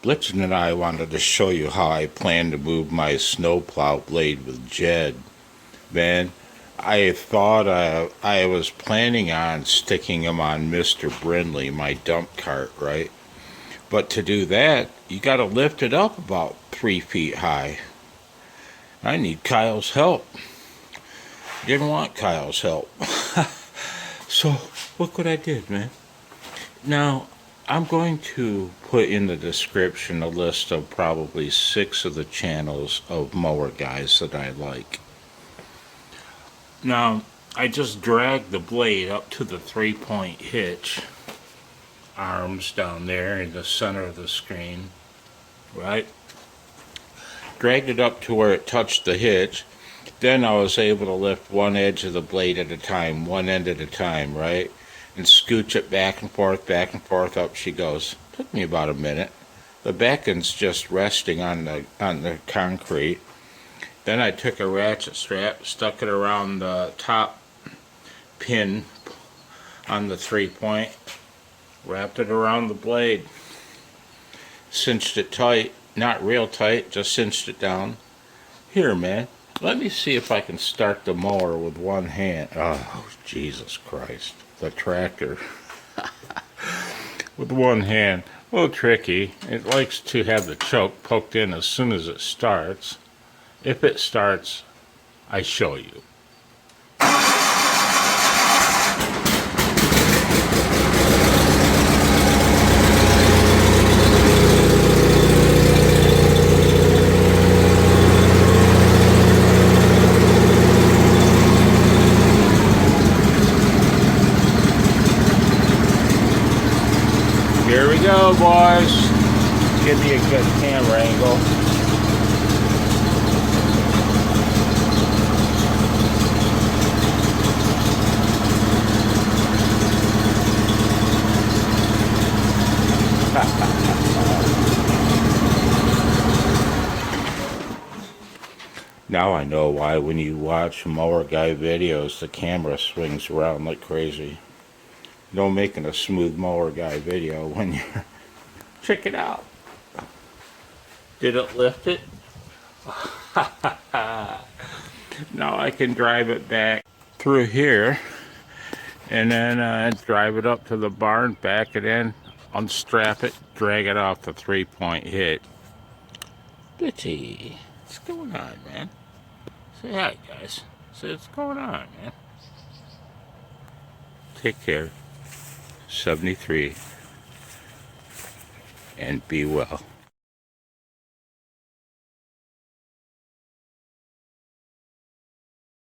Blitzy and I wanted to show you how I plan to move my snowplow blade with Jed. Man, I thought I was planning on sticking him on Mr. Brindley, my dump cart, right? But to do that, you got to lift it up about 3 feet high. I need Kyle's help. Didn't want Kyle's help. So, look what I did, man. Now, I'm going to put in the description a list of probably 6 of the channels of mower guys that I like. Now, I just dragged the blade up to the 3-point hitch arms down there in the center of the screen, right? Dragged it up to where it touched the hitch. Then I was able to lift one edge of the blade at a time, one end at a time, right? And scooch it back and forth, up she goes. Took me about a minute. The beckon's just resting on the concrete. Then I took a ratchet strap, stuck it around the top pin on the 3-point, wrapped it around the blade, cinched it tight, not real tight, just cinched it down. Here, man, let me see if I can start the mower with one hand. Oh, Jesus Christ. The tractor with one hand. A little tricky. It likes to have the choke poked in as soon as it starts. If it starts, I show you. Here we go, boys. Give me a good camera angle. Now I know why when you watch mower guy videos, the camera swings around like crazy. No making a smooth mower guy video when you're... Check it out. Did it lift it? Now I can drive it back through here and then drive it up to the barn, back it in, unstrap it, drag it off the 3-point hitch. Blitzy, what's going on, man? Say hi, guys. Say what's going on, man. Take care. 73 and be well.